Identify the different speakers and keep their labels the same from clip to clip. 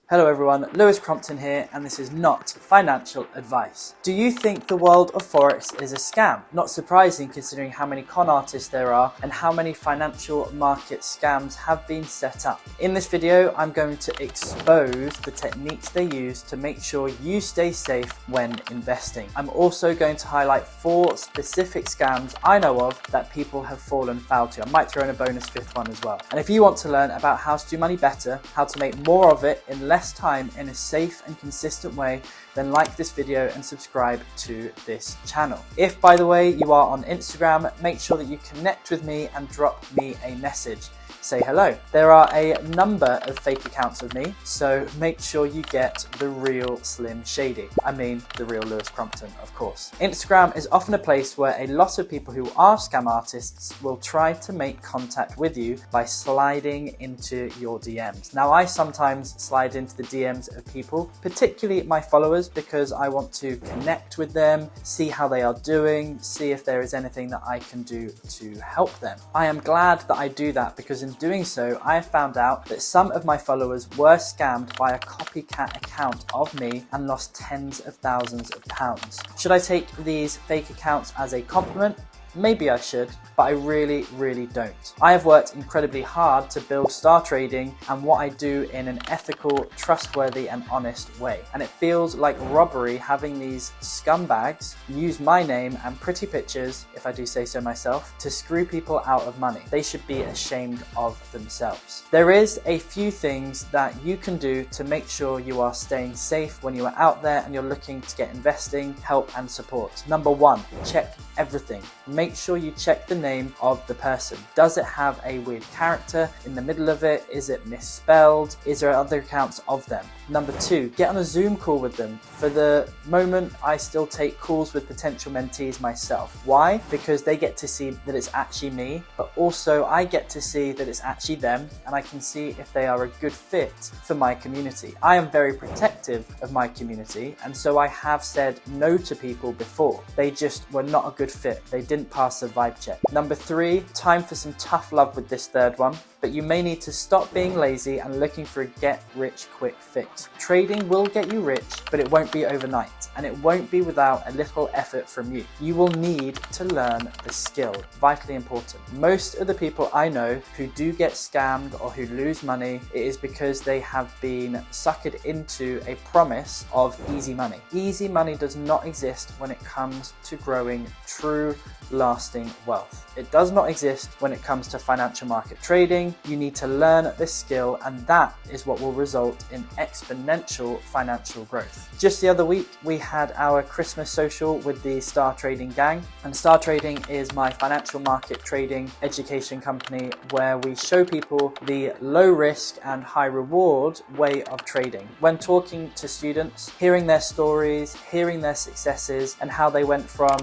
Speaker 1: Hello everyone, Lewis Crompton here, and this is not financial advice. Do you think the world of Forex is a scam? Not surprising considering how many con artists there are and how many financial market scams have been set up. In this video, I'm going to expose the techniques they use to make sure you stay safe when investing. I'm also going to highlight 4 specific scams I know of that people have fallen foul to. I might throw in a bonus 5th one as well. And if you want to learn about how to do money better, how to make more of it in less time in a safe and consistent way, then like this video and subscribe to this channel. If, by the way, you are on Instagram, make sure that you connect with me and drop me a message. Say hello. There are a number of fake accounts of me, so make sure you get the real Slim Shady. I mean, the real Lewis Crompton, of course. Instagram is often a place where a lot of people who are scam artists will try to make contact with you by sliding into your DMs. Now, I sometimes slide into the DMs of people, particularly my followers, because I want to connect with them, see how they are doing, see if there is anything that I can do to help them. I am glad that I do that because in doing so, I have found out that some of my followers were scammed by a copycat account of me and lost tens of thousands of pounds. Should I take these fake accounts as a compliment? Maybe I should, but I really don't. I have worked incredibly hard to build Star Trading and what I do in an ethical, trustworthy and honest way. And it feels like robbery having these scumbags use my name and pretty pictures, if I do say so myself, to screw people out of money. They should be ashamed of themselves. There is a few things that you can do to make sure you are staying safe when you are out there and you're looking to get investing, help and support. Number 1, check everything. Make sure you check the name of the person. Does it have a weird character in the middle of it? Is it misspelled? Is there other accounts of them? Number 2, get on a Zoom call with them. For the moment, I still take calls with potential mentees myself. Why? Because they get to see that it's actually me, but also I get to see that it's actually them, and I can see if they are a good fit for my community. I am very protective of my community, and so I have said no to people before. They just were not a good fit. They didn't pass the vibe check. Number 3, time for some tough love with this 3rd one. But you may need to stop being lazy and looking for a get-rich-quick fix. Trading will get you rich, but it won't be overnight, and it won't be without a little effort from you. You will need to learn the skill, vitally important. Most of the people I know who do get scammed or who lose money, it is because they have been suckered into a promise of easy money. Easy money does not exist when it comes to growing true, lasting wealth. It does not exist when it comes to financial market trading. You need to learn this skill, and that is what will result in exponential financial growth. Just the other week, we had our Christmas social with the Star Trading gang, and Star Trading is my financial market trading education company where we show people the low risk and high reward way of trading. When talking to students, hearing their stories, hearing their successes, and how they went from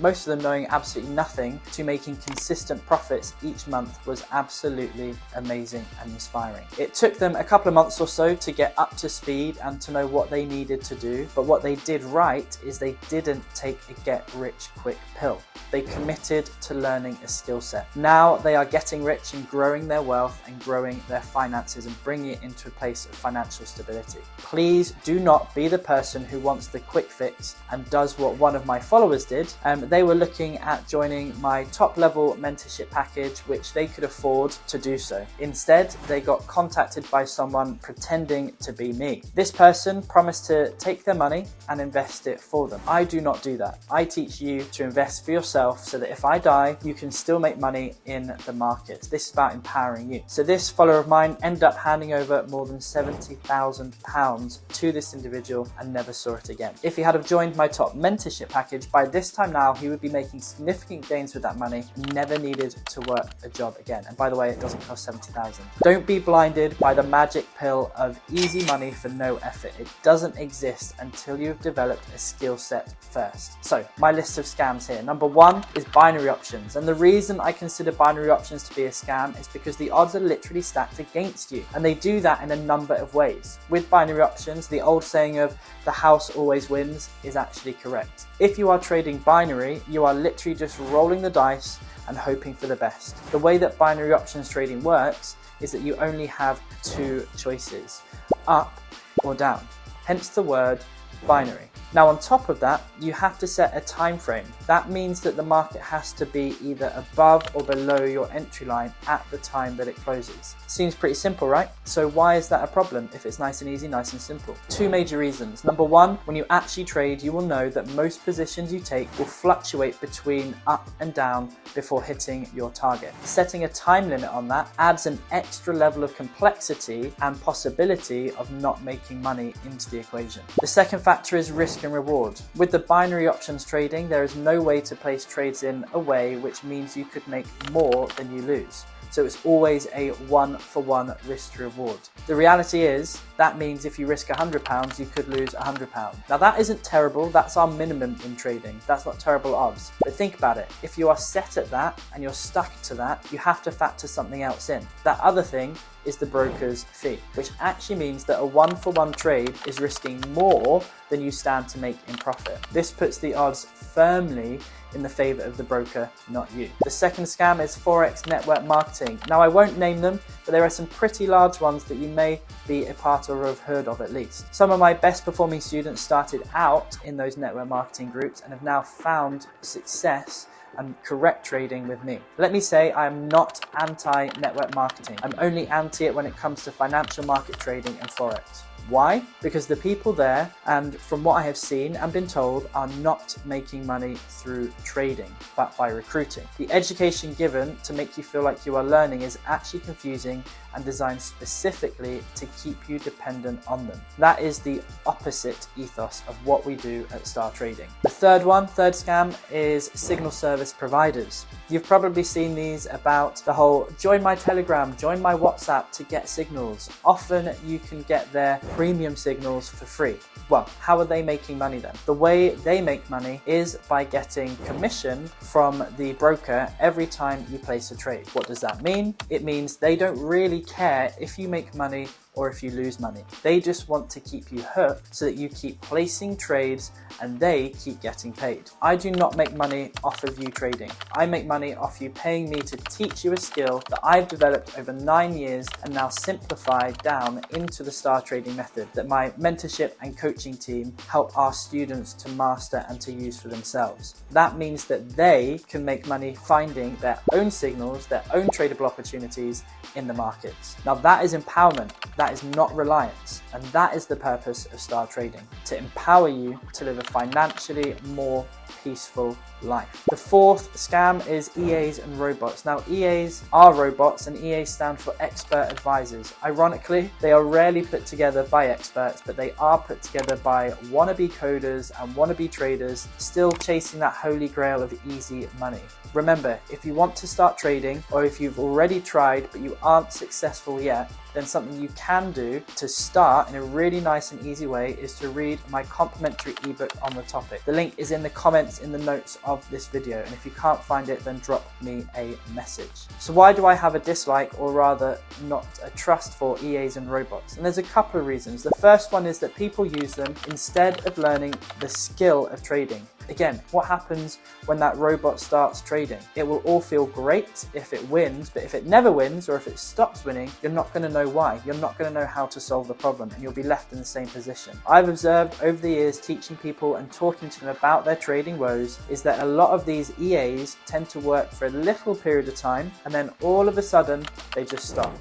Speaker 1: most of them knowing absolutely nothing to making consistent profits each month was absolutely amazing and inspiring. It took them a couple of months or so to get up to speed and to know what they needed to do, but what they did right is they didn't take a get-rich-quick pill. They committed to learning a skill set. Now they are getting rich and growing their wealth and growing their finances and bringing it into a place of financial stability. Please do not be the person who wants the quick fix and does what one of my followers did. They were looking at joining my top level mentorship package, which they could afford to do so. Instead, they got contacted by someone pretending to be me. This person promised to take their money and invest it for them. I do not do that. I teach you to invest for yourself so that if I die, you can still make money in the market. This is about empowering you. So this follower of mine ended up handing over more than £70,000 to this individual and never saw it again. If he had have joined my top mentorship package, by this time now, he would be making significant gains with that money and never needed to work a job again. And by the way, it doesn't cost 70,000. Don't be blinded by the magic pill of easy money for no effort. It doesn't exist until you've developed a skill set first. So my list of scams here. Number 1 is binary options. And the reason I consider binary options to be a scam is because the odds are literally stacked against you. And they do that in a number of ways. With binary options, the old saying of the house always wins is actually correct. If you are trading binary, you are literally just rolling the dice and hoping for the best. The way that binary options trading works is that you only have two choices, up or down, hence the word binary. Now on top of that, you have to set a time frame. That means that the market has to be either above or below your entry line at the time that it closes. Seems pretty simple, right? So why is that a problem if it's nice and easy, nice and simple? Two major reasons. Number one, when you actually trade, you will know that most positions you take will fluctuate between up and down before hitting your target. Setting a time limit on that adds an extra level of complexity and possibility of not making money into the equation. The second factor is risk and reward. With the binary options trading, there is no way to place trades in a way which means you could make more than you lose. So it's always a one-for-one risk to reward. The reality is that means if you risk £100, you could lose £100. Now that isn't terrible, that's our minimum in trading. That's not terrible odds. But think about it, if you are set at that and you're stuck to that, you have to factor something else in. That other thing is the broker's fee, which actually means that a one-for-one trade is risking more than you stand to make in profit. This puts the odds firmly in the favor of the broker, not you. The second scam is Forex network marketing. Now I won't name them, but there are some pretty large ones that you may be a part or have heard of at least. Some of my best performing students started out in those network marketing groups and have now found success and correct trading with me. Let me say I am not anti-network marketing. I'm only anti it when it comes to financial market trading and Forex. Why? Because the people there, and from what I have seen and been told, are not making money through trading, but by recruiting. The education given to make you feel like you are learning is actually confusing and designed specifically to keep you dependent on them. That is the opposite ethos of what we do at Star Trading. The third scam is signal service providers. You've probably seen these about the whole join my Telegram, join my WhatsApp to get signals. Often you can get their premium signals for free. Well, how are they making money then? The way they make money is by getting commission from the broker every time you place a trade. What does that mean? It means they don't really care if you make money or if you lose money. They just want to keep you hooked so that you keep placing trades and they keep getting paid. I do not make money off of you trading. I make money off you paying me to teach you a skill that I've developed over 9 years and now simplified down into the Star Trading method that my mentorship and coaching team help our students to master and to use for themselves. That means that they can make money finding their own signals, their own tradable opportunities in the markets. Now that is empowerment. That is not reliance, and that is the purpose of Star Trading, to empower you to live a financially more peaceful life. The fourth scam is EAs and robots. Now EAs are robots and EAs stand for expert advisors. Ironically, they are rarely put together by experts, but they are put together by wannabe coders and wannabe traders still chasing that holy grail of easy money. Remember, if you want to start trading, or if you've already tried but you aren't successful yet, then something you can do to start in a really nice and easy way is to read my complimentary ebook on the topic. The link is in the comments in the notes of this video, and if you can't find it, then drop me a message. So why do I have a dislike, or rather not a trust, for EAs and robots? And there's a couple of reasons. The first one is that people use them instead of learning the skill of trading. Again, what happens when that robot starts trading? It will all feel great if it wins, but if it never wins or if it stops winning, you're not going to know why. You're not going to know how to solve the problem, and you'll be left in the same position. I've observed over the years teaching people and talking to them about their trading woes is that a lot of these EAs tend to work for a little period of time and then all of a sudden they just stop.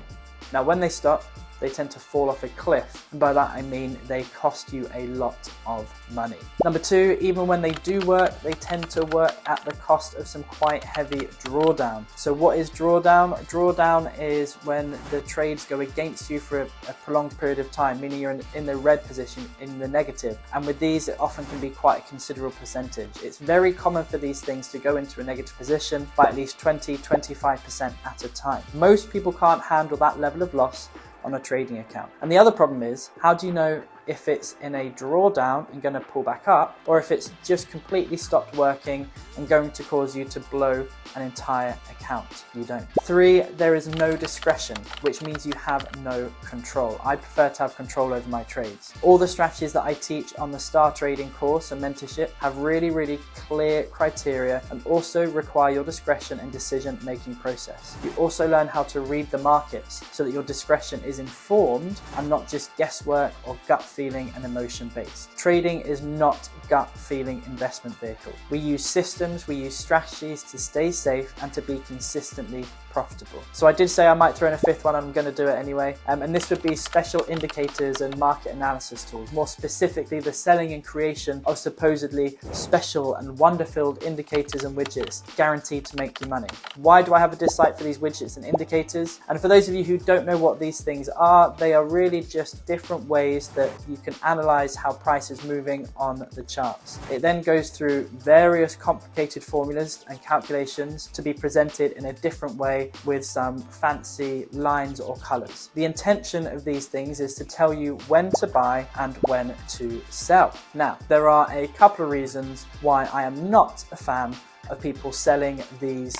Speaker 1: Now when they stop, they tend to fall off a cliff, and by that I mean they cost you a lot of money. Number two, even when they do work, they tend to work at the cost of some quite heavy drawdown. So what is drawdown? Drawdown is when the trades go against you for a prolonged period of time, meaning you're in the red position, in the negative. And with these, it often can be quite a considerable percentage. It's very common for these things to go into a negative position by at least 20-25% at a time. Most people can't handle that level of loss on a trading account. And the other problem is, how do you know if it's in a drawdown and going to pull back up, or if it's just completely stopped working and going to cause you to blow an entire account. You don't. 3, there is no discretion, which means you have no control. I prefer to have control over my trades. All the strategies that I teach on the Star Trading course and mentorship have really clear criteria and also require your discretion and decision-making process. You also learn how to read the markets so that your discretion is informed and not just guesswork or gut feeling and emotion based. Trading is not gut feeling investment vehicle. We use systems, we use strategies to stay safe and to be consistently profitable. So I did say I might throw in a 5th one, and I'm going to do it anyway. And this would be special indicators and market analysis tools, more specifically the selling and creation of supposedly special and wonder-filled indicators and widgets guaranteed to make you money. Why do I have a dislike for these widgets and indicators? And for those of you who don't know what these things are, they are really just different ways that you can analyze how price is moving on the charts. It then goes through various complicated formulas and calculations to be presented in a different way with some fancy lines or colors. The intention of these things is to tell you when to buy and when to sell. Now, there are a couple of reasons why I am not a fan of people selling these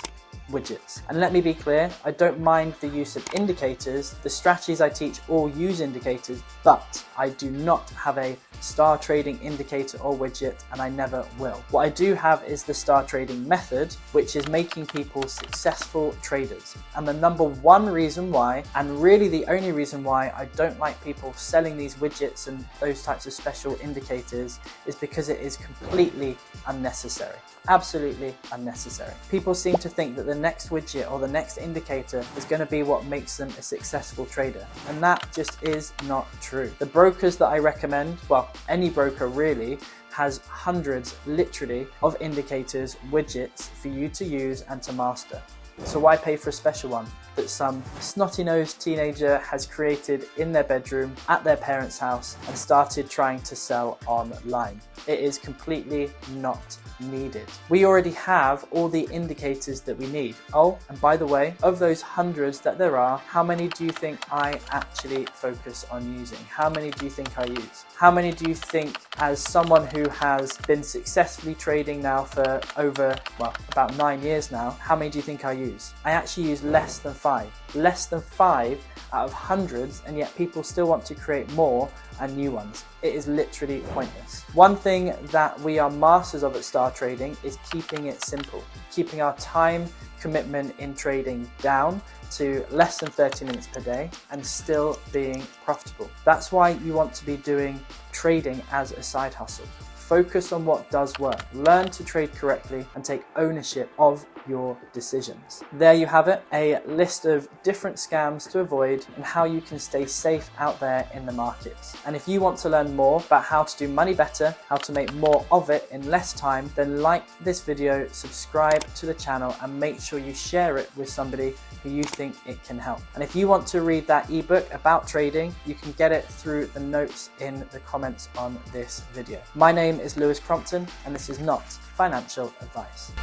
Speaker 1: widgets. And let me be clear, I don't mind the use of indicators. The strategies I teach all use indicators, but I do not have a Star Trading indicator or widget, and I never will. What I do have is the Star Trading method, which is making people successful traders. And the number one reason why, and really the only reason why I don't like people selling these widgets and those types of special indicators is because it is completely unnecessary. Absolutely unnecessary. People seem to think that the next widget or the next indicator is going to be what makes them a successful trader, and that just is not true. The brokers that I recommend, well, any broker really, has hundreds, literally, of indicators, widgets for you to use and to master. So why pay for a special one that some snotty-nosed teenager has created in their bedroom at their parents' house and started trying to sell online? It is completely not needed. We already have all the indicators that we need. Oh, and by the way, of those hundreds that there are, how many do you think I actually focus on using? How many do you think I use? How many do you think, as someone who has been successfully trading now for over, well, about 9 years now, how many do you think I use? I actually use less than 5. Less than 5 out of hundreds, and yet people still want to create more and new ones. It is literally pointless. One thing that we are masters of at Star Trading is keeping it simple, keeping our time commitment in trading down to less than 30 minutes per day and still being profitable. That's why you want to be doing trading as a side hustle. Focus on what does work. Learn to trade correctly and take ownership of your decisions. There you have it, a list of different scams to avoid and how you can stay safe out there in the markets. And if you want to learn more about how to do money better, how to make more of it in less time, then like this video, subscribe to the channel, and make sure you share it with somebody who you think it can help. And if you want to read that ebook about trading, you can get it through the notes in the comments on this video. My name is Lewis Crompton, and this is not financial advice.